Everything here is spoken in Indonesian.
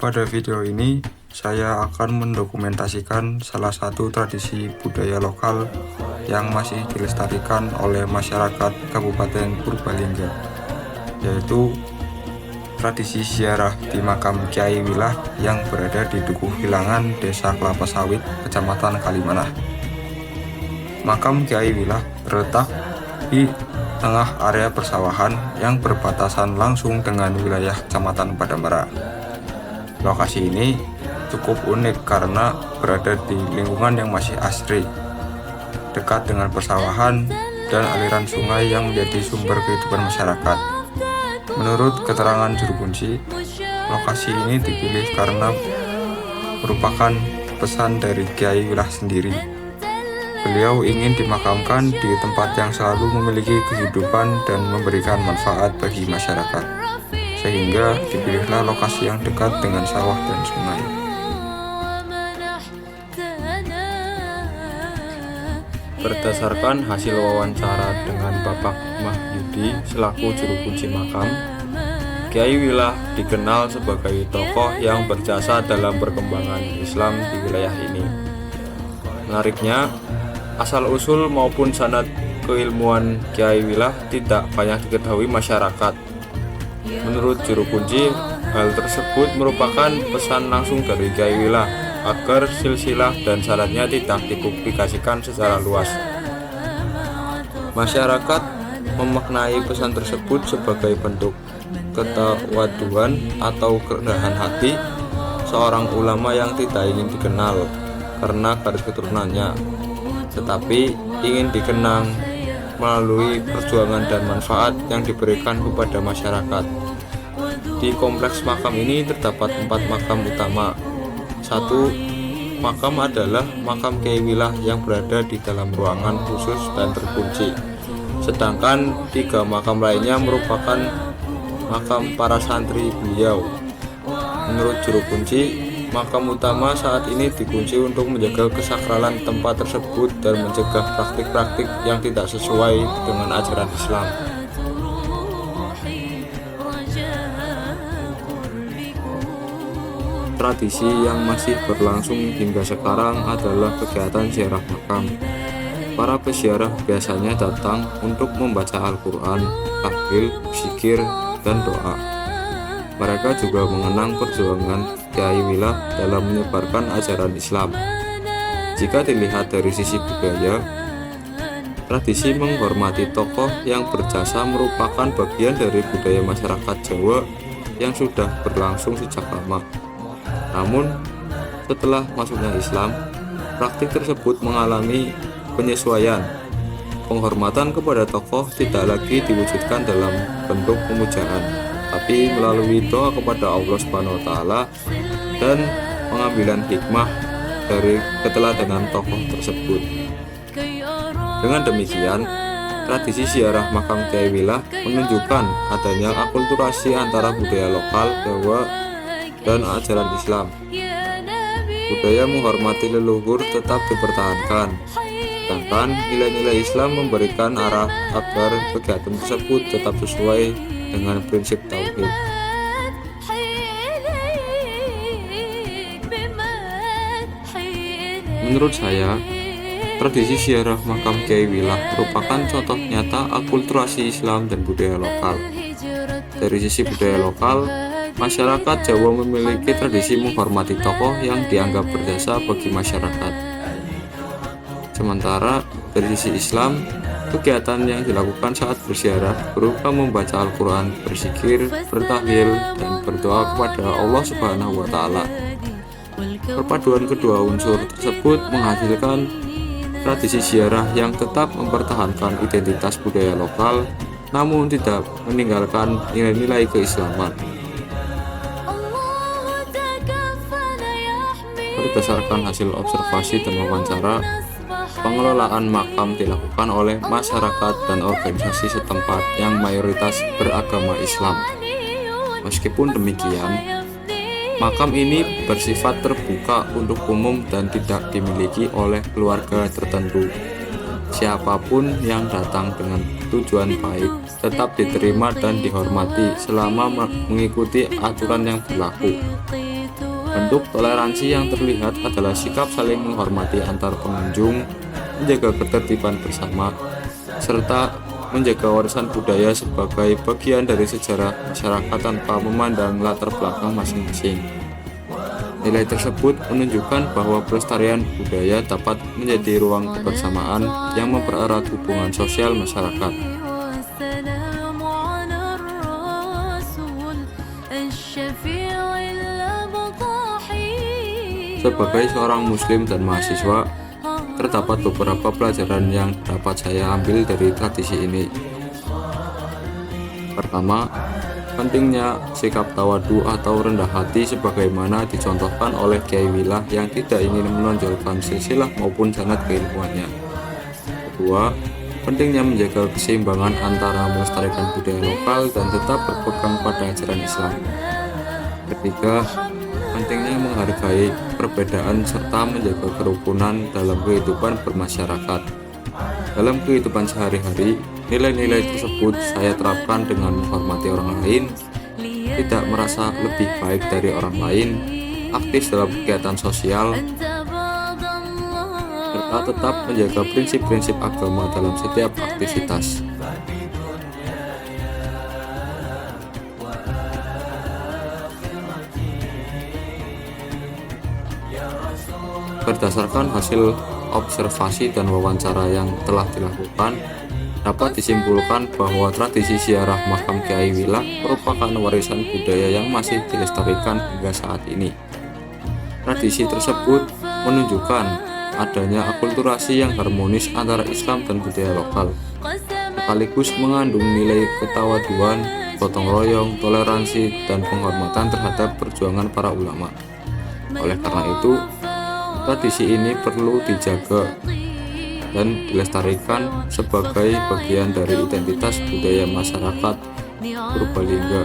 Pada video ini, saya akan mendokumentasikan salah satu tradisi budaya lokal yang masih dilestarikan oleh masyarakat Kabupaten Purbalingga, yaitu tradisi ziarah di makam Kyai Wilah yang berada di Dukuh Wilangan, Desa Kelapa Sawit, Kecamatan Kalimanah. Makam Kyai Wilah terletak di tengah area persawahan yang berbatasan langsung dengan wilayah Kecamatan Padambara. Lokasi ini cukup unik karena berada di lingkungan yang masih asri, dekat dengan persawahan dan aliran sungai yang menjadi sumber kehidupan masyarakat. Menurut keterangan juru kunci, lokasi ini dipilih karena merupakan pesan dari Kyai Wilah sendiri. Beliau ingin dimakamkan di tempat yang selalu memiliki kehidupan dan memberikan manfaat bagi masyarakat, sehingga dipilihlah lokasi yang dekat dengan sawah dan sungai. Berdasarkan hasil wawancara dengan Bapak Mahyudi selaku juru kunci makam, Kyai Wilah dikenal sebagai tokoh yang berjasa dalam perkembangan Islam di wilayah ini. Menariknya, asal-usul maupun sanad keilmuan Kyai Wilah tidak banyak diketahui masyarakat. Menurut juru kunci, hal tersebut merupakan pesan langsung dari Kyai Wilah agar silsilah dan sanadnya tidak dipublikasikan secara luas. Masyarakat memaknai pesan tersebut sebagai bentuk ketawaduan atau kerendahan hati seorang ulama yang tidak ingin dikenal karena garis keturunannya, tetapi ingin dikenang melalui perjuangan dan manfaat yang diberikan kepada masyarakat. Di kompleks makam ini terdapat 4 makam utama. 1 makam adalah makam Kyai Wilah yang berada di dalam ruangan khusus dan terkunci. Sedangkan 3 makam lainnya merupakan makam para santri beliau. Menurut juru kunci, makam utama saat ini dikunci untuk menjaga kesakralan tempat tersebut dan mencegah praktik-praktik yang tidak sesuai dengan ajaran Islam. Tradisi yang masih berlangsung hingga sekarang adalah kegiatan ziarah makam. Para peziarah biasanya datang untuk membaca Al-Quran, tahlil, zikir, dan doa. Mereka juga mengenang perjuangan Kyai Wilah dalam menyebarkan ajaran Islam. Jika dilihat dari sisi budaya, tradisi menghormati tokoh yang berjasa merupakan bagian dari budaya masyarakat Jawa yang sudah berlangsung sejak lama. Namun, setelah masuknya Islam, praktik tersebut mengalami penyesuaian. Penghormatan kepada tokoh tidak lagi diwujudkan dalam bentuk pemujaan, tapi melalui doa kepada Allah SWT dan pengambilan hikmah dari keteladanan tokoh tersebut. Dengan demikian, tradisi ziarah makam Kyai Wilah menunjukkan adanya akulturasi antara budaya lokal Jawa dan ajaran Islam. Budaya menghormati leluhur tetap dipertahankan, sedangkan nilai-nilai Islam memberikan arah agar kegiatan tersebut tetap sesuai dengan prinsip tauhid. Menurut saya, tradisi ziarah makam Kyai Wilah merupakan contoh nyata akulturasi Islam dan budaya lokal. Dari sisi budaya lokal, masyarakat Jawa memiliki tradisi menghormati tokoh yang dianggap berjasa bagi masyarakat. Sementara dari sisi Islam, kegiatan yang dilakukan saat berziarah berupa membaca Al-Quran, berzikir, bertahlil, dan berdoa kepada Allah Subhanahu wa Ta'ala. Perpaduan kedua unsur tersebut menghasilkan tradisi ziarah yang tetap mempertahankan identitas budaya lokal, namun tidak meninggalkan nilai-nilai keislaman. Berdasarkan hasil observasi dan wawancara, pengelolaan makam dilakukan oleh masyarakat dan organisasi setempat yang mayoritas beragama Islam. Meskipun demikian, makam ini bersifat terbuka untuk umum dan tidak dimiliki oleh keluarga tertentu. Siapapun yang datang dengan tujuan baik tetap diterima dan dihormati selama mengikuti aturan yang berlaku. Bentuk toleransi yang terlihat adalah sikap saling menghormati antar pengunjung, menjaga ketertiban bersama, serta menjaga warisan budaya sebagai bagian dari sejarah masyarakat tanpa memandang latar belakang masing-masing. Nilai tersebut menunjukkan bahwa pelestarian budaya dapat menjadi ruang kebersamaan yang mempererat hubungan sosial masyarakat. Sebagai seorang muslim dan mahasiswa, terdapat beberapa pelajaran yang dapat saya ambil dari tradisi ini. Pertama, pentingnya sikap tawadu atau rendah hati sebagaimana dicontohkan oleh Kiai Wilah yang tidak ingin menonjolkan silsilah maupun sanad keilmuannya. Kedua, pentingnya menjaga keseimbangan antara melestarikan budaya lokal dan tetap berpegang pada ajaran Islam. Ketiga, pentingnya menghargai perbedaan serta menjaga kerukunan dalam kehidupan bermasyarakat. Dalam kehidupan sehari-hari, nilai-nilai tersebut saya terapkan dengan menghormati orang lain, tidak merasa lebih baik dari orang lain, aktif dalam kegiatan sosial, serta tetap menjaga prinsip-prinsip agama dalam setiap aktivitas. Berdasarkan hasil observasi dan wawancara yang telah dilakukan, dapat disimpulkan bahwa tradisi ziarah makam Kiai Wilah merupakan warisan budaya yang masih dilestarikan hingga saat ini. Tradisi tersebut menunjukkan adanya akulturasi yang harmonis antara Islam dan budaya lokal, sekaligus mengandung nilai ketawaduan, gotong royong, toleransi, dan penghormatan terhadap perjuangan para ulama. Oleh karena itu, tradisi ini perlu dijaga dan dilestarikan sebagai bagian dari identitas budaya masyarakat Purbalingga.